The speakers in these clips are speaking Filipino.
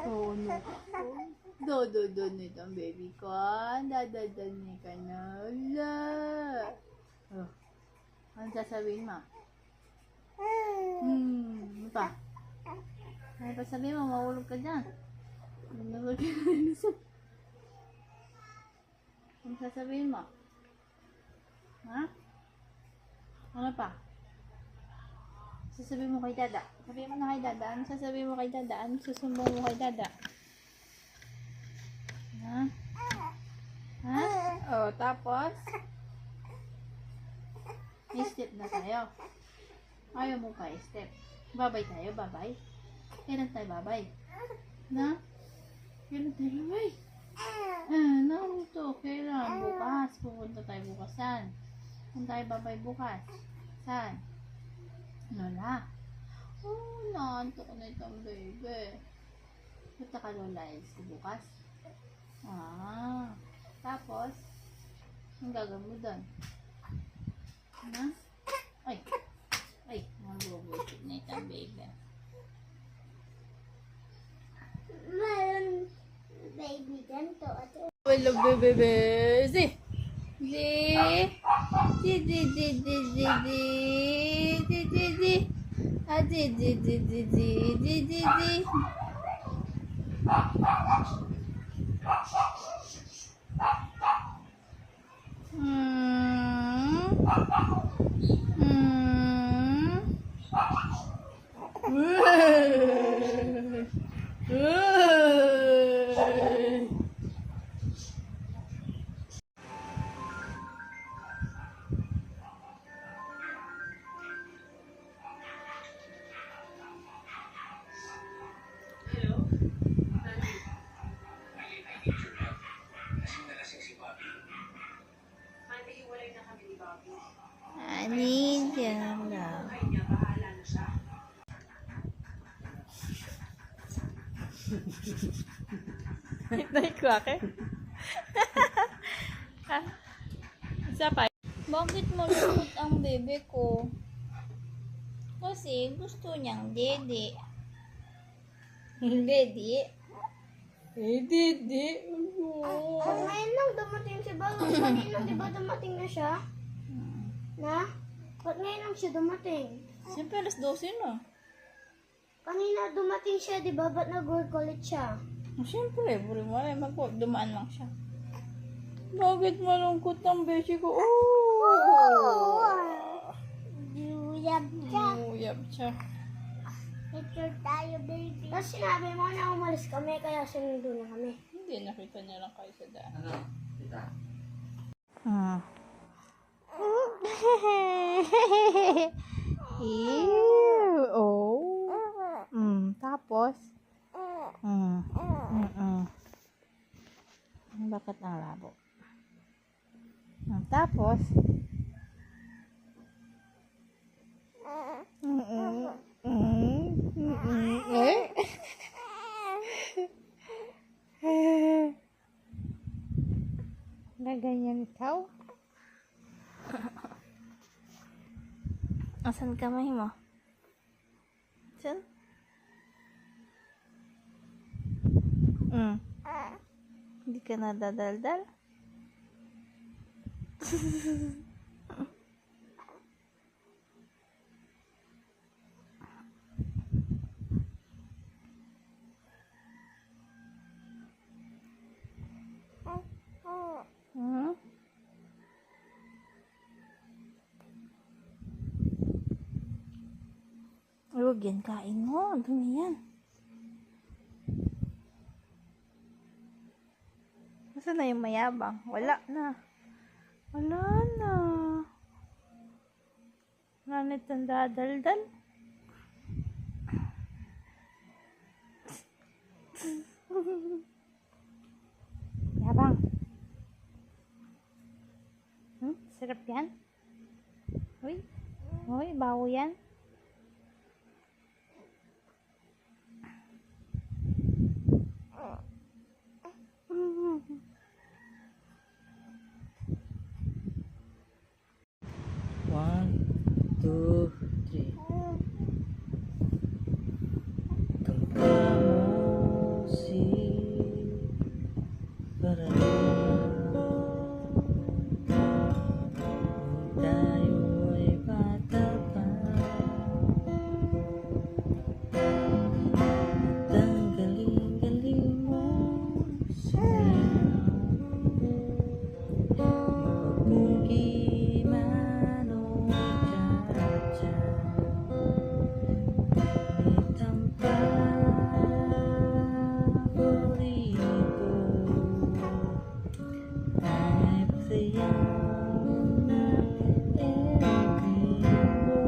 Oh, no. Nito ang baby ko. Dadadani ka na. Ala. Oh. Ano sasabihin mo? Ano pa? Ano pa sabihin mo? Mahulog ka dyan. Mahulog ka na. Ano sasabihin mo? Ha? Ano pa? Sasabihin mo kay Dada. Sabihin mo na kay Dada. Ano sasabihin mo kay Dada? Ano susumbong mo kay Dada? Ha? Ha? Oh, tapos? Step na tayo. Ayaw mo pa step. Babay tayo, babay. Kailan tayo babay? Na? Kailan tayo babay? Naruto. Kailan? Bukas. Pupunta tayo bukasan. Kung tayo babay bukas. Saan? Lola. Oh, naantok na itong baby. Punta ka Lola bukas. Tapos, ang gagawin mo doon? Ha? Ay, mabubusit na itong baby. Mayroon baby ganito. Hello, baby. Si. Ani dyan lang. Naikuwake? Isa pa. Bakit malungkot ang bebe ko? Kasi gusto niyang dede. Dede? Dede. Pag ngayon lang dumating si Bago. Kanina di ba dumating na siya? Na? Pag ngayon lang siya dumating. Siyempre alas 12 na. Kanina dumating siya, di ba? Ba't nag-work ulit siya? Siyempre, buri-buri. Dumaan lang siya. Bakit malungkot ang beshi ko? Oh! Yuyab siya. Uyab siya. Picture tayo, baby. Tapos sinabi mo na umalis kami, kaya sinundo na kami. Hindi, nakita niya lang kayo sa daan. Ano? Tita? Ew. Oh. Tapos? Bakit ang labo? Tapos? Naganyan ikaw? Asan kamay mo? Asan? Hindi ka nadadaldal? Huwag yan, kain mo. Dumi yan. Nasaan na yung mayabang? Wala na. Wala na. Nanit ang dadaldal. Yabang. Sarap yan? Uy. Uy, bawo yan. One, two, three. Kung para tayo ay bata pa. At ang galing-galing mo sumayaw, mapapugi man o cha-cha. Ngunit ang paborito ay sayaw na evergreen mo.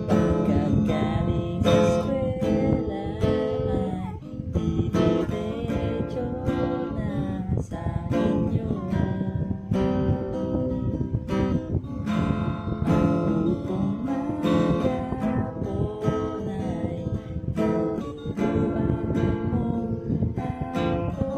Pagkagaling sa eskwela ay didiretso na sa inyo. Ang buong maghapon ay tuturuan mo ako.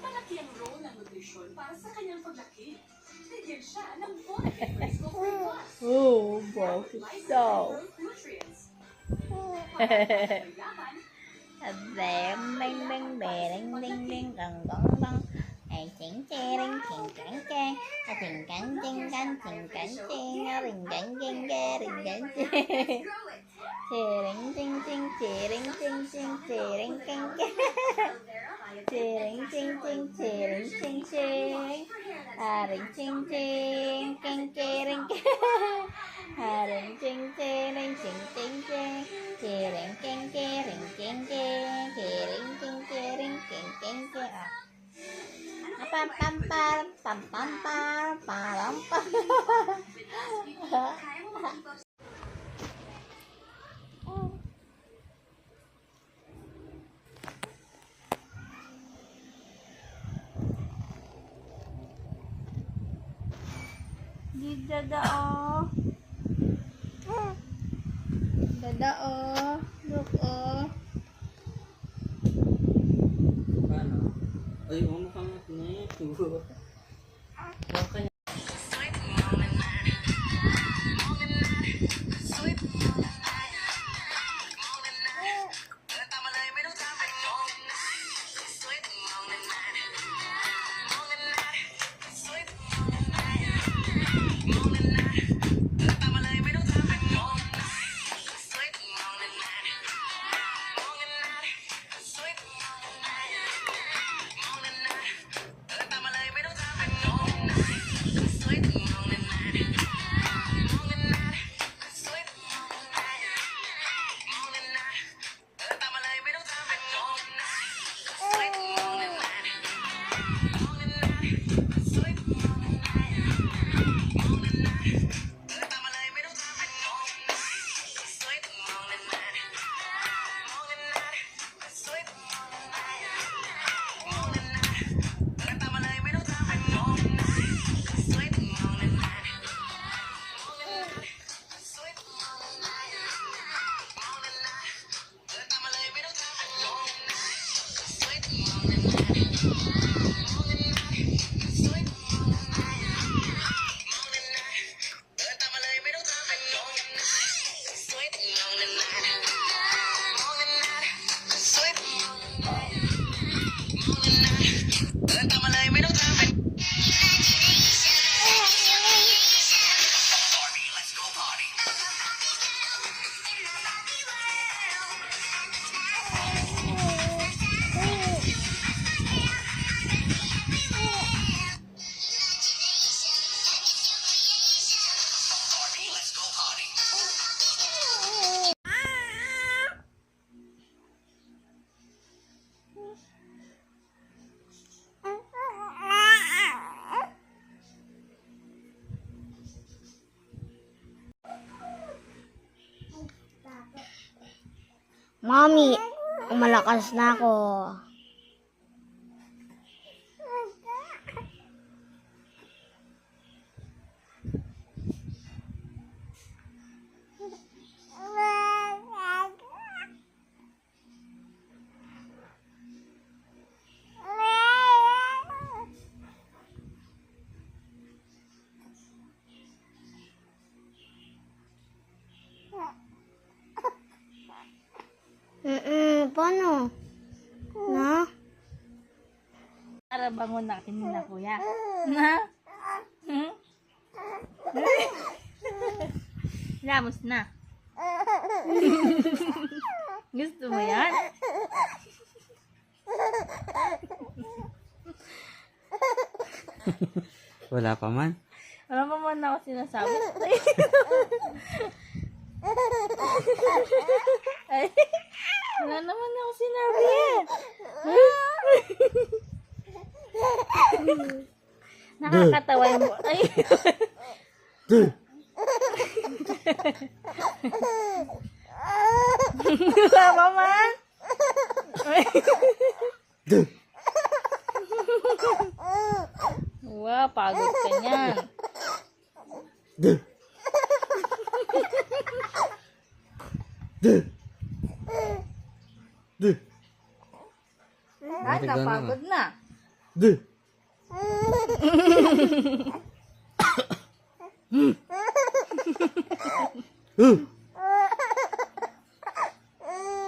Malaki ang role ng nutrisyon para sa kanyang paglaki. Bigyan siya ng Bonafide Fresco Free Plus. Oh, bakit daw? Nutrients. Ding ding ding ding ding ding dong dong dong. Ay ching ching ching ching ching. A ching can ching can ching can ching. A ring can ching ring can ching. Ching ching ching ching ching ching ching ching ching. Ching ching ching ching ching ching. A ring ching ching ching ching ching. A ring ching ching ching ching ching. Ching ching ching ching ching. Ching ching ching ching ching ching. Pam pam pam pam pam pam pam pam. Dada oh, look oh. Paano? Ay, umukhang nito. Okay. Mommy, malakas na ako. Paano? Na? Para bangon natin na, kuya. Na? Hmm? Lamos na. Gusto mo yan? Wala pa man. Wala pa man ako sinasabi. Ay, wala naman ako sinabi eh. Nakakatawa yung... Ay. Wala pa man. Wow, pagod ka niyan. Ay, napagod na.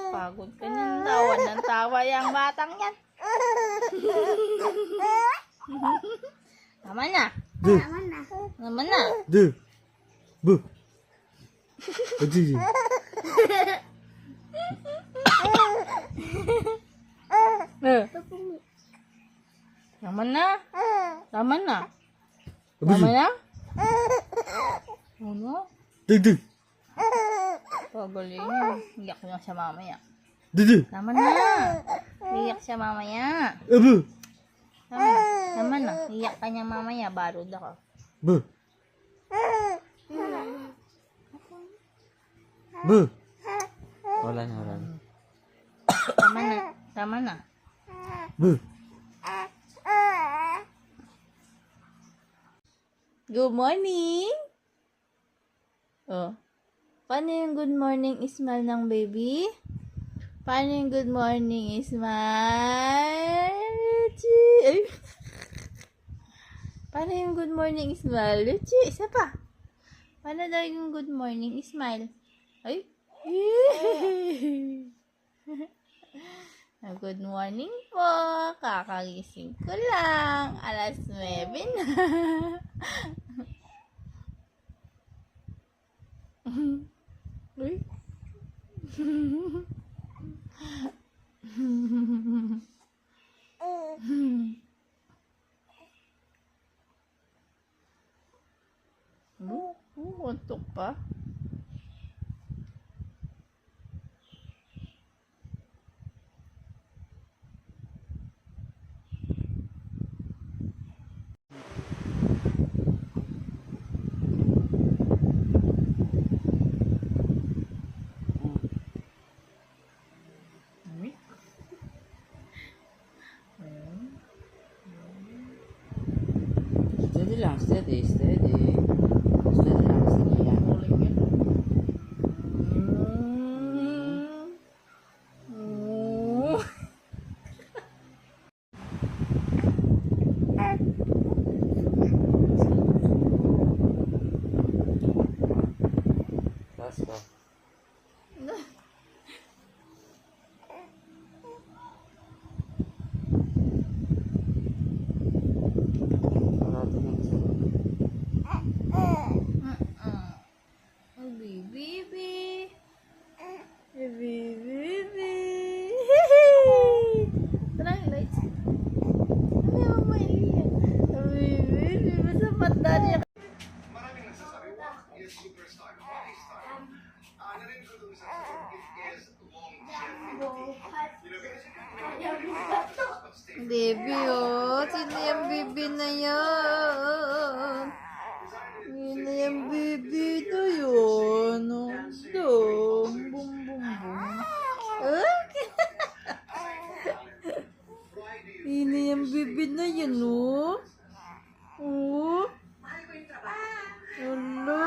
Pagod ka niyan. Tawa ng tawa yung batang yan. Tama na. Tama na. Tama na. Tama na. Tama na. Ano? Pagaling. Iyak na siya mamaya. Tama na. Iyak siya mamaya. Tama na. Iyak ka niya mamaya. Barod ako. Wala na, wala na. Tama na. Tama na. Good morning. Oh. Paano yung good morning smile ng baby? Paano yung good morning smile? Ay. Paano yung good morning smile? Luchi, isa pa. Paano daw yung good morning smile? Ay. Good morning po. Kakagising ko lang. Alas 9 na. Uy. Untok pa. Steady lang, steady. Steady lang, steady lang. Taas ka. Maraming nagsasabi, yes, superstar, hockey star. Narinig ko dun sa it is longevity. Baby, oh. Sino yung baby na yan? Sino yung baby na yun? Bum, bum, bum. na yan, oh. Oh. Hello.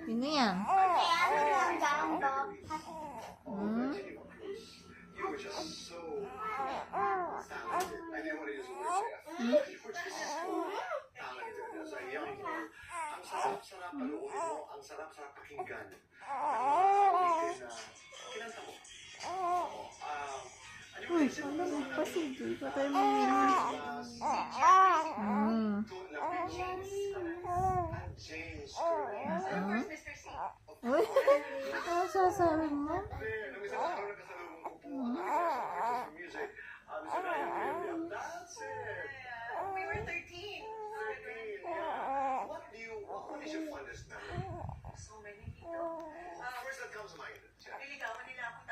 Sino yan? Hmm? You were just so talented. I didn't want to use the word chef. You were just so talented as a young girl. Ang sarap-sarap panuorin mo. Ang sarap-sarap pakinggan. Awitin na kinanta mo. Uy, ano mo pa sige? Patay mo yun. Hmm. James Curry. Uy, ano sasabi mo? Nung isang araw nagkasalubong ko po ang artist for music. Mr. Ryan William. That's it. We were 13. 13, yeah. What is your fondest memory? So many people. First that comes to mind. Jeff. Niligawan nila ako.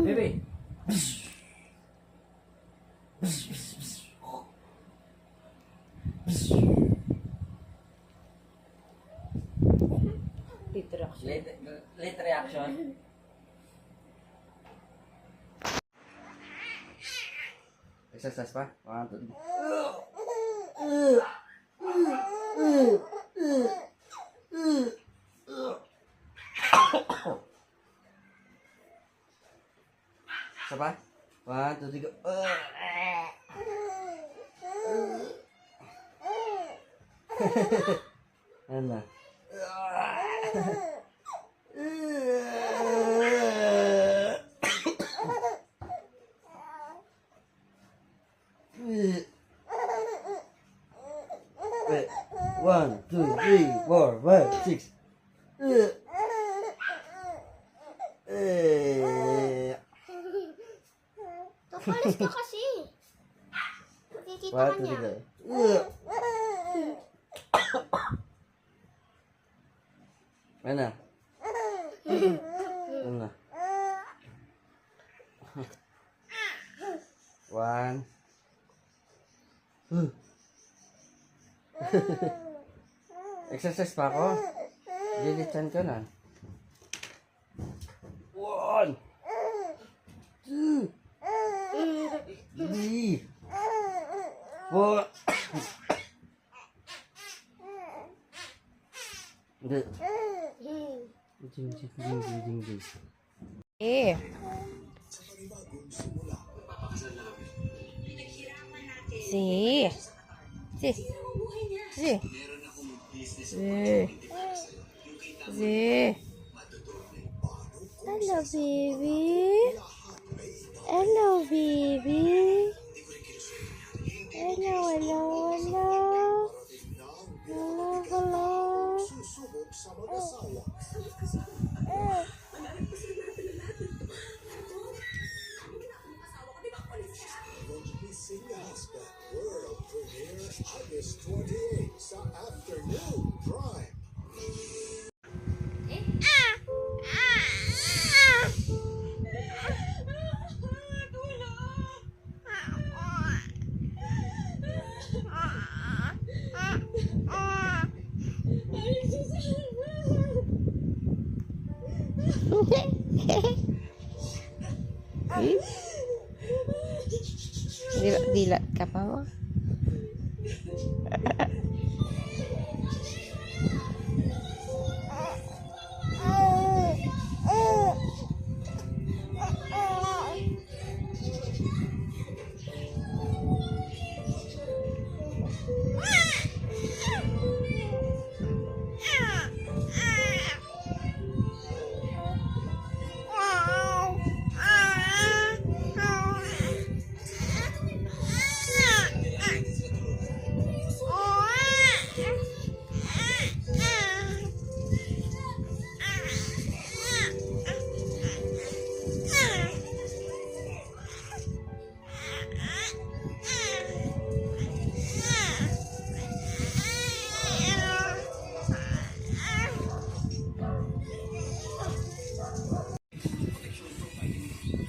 Baby. Late reaction. Exercise pa? 1, 2, 3. Isa pa? 1, 2, 3, go. Ano na? Wait. 1, 2, 3, 4, 5, 6. Kapalis ka kasi. Makikita ka 1, 2, niya. 3, go. Ano? Ano? 1. Exercise pa ako. Dilichan ka na. 1, 2, 3, 4. Hindi. Jing, jing, jing, jing, jing, jing. Eh. Si. Si. Si. Si. Hello, baby. Hello, baby. Hello, hello, hello. Hello, hello. Dilat ka pa mo.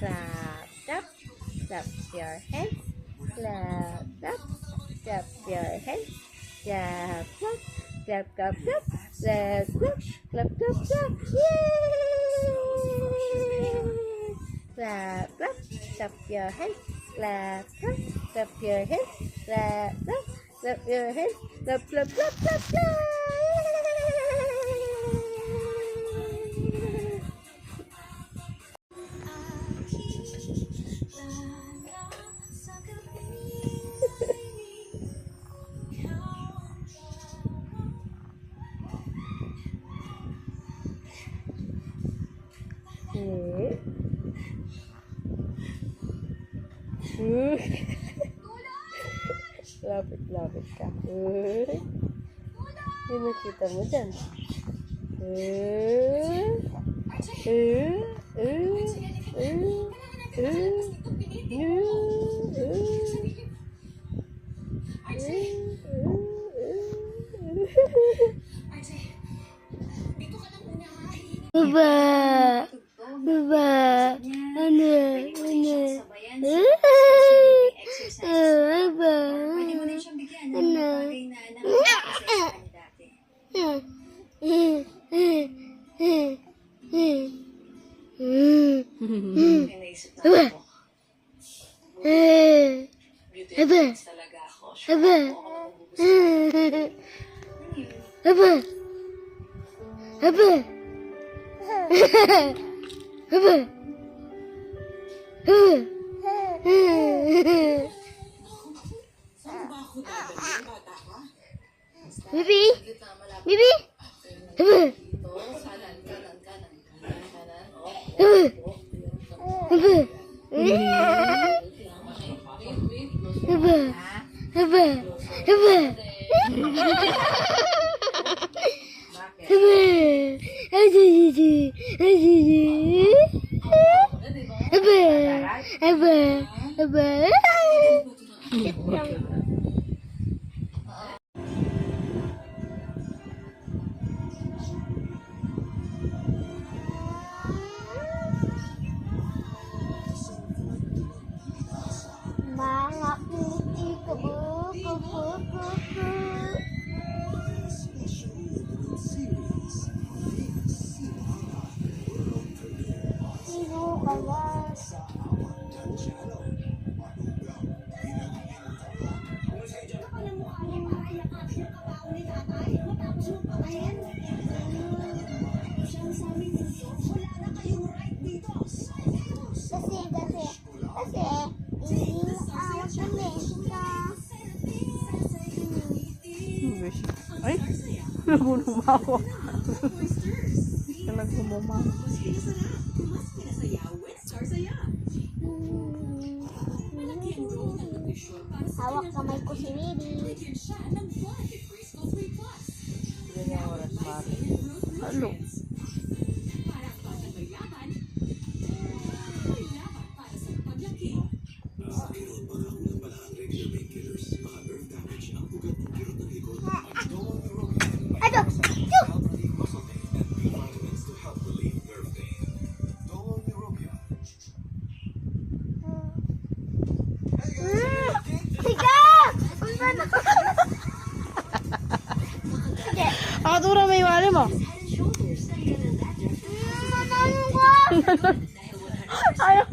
Clap, clap, clap your hands. Clap, clap, clap your hands. Clap, clap, clap, clap, clap, clap, clap, clap, clap, clap. Yay! Clap, clap, clap your hands. Clap, clap, clap your hands. Clap, clap, clap your hands. Clap, clap, clap, clap, clap. Lapit ka. Ano nakita mo dyan? Baba! Baba! Ano? Baba! Ano? Bibi? Bibi? Mga puti kabu. Sino ka ba? Ay, nagulong ako. Nagulong ako. Hawak kamay ko si Bibi. Yan yung oras mati. Halo. Dura may wali mo. Ayaw.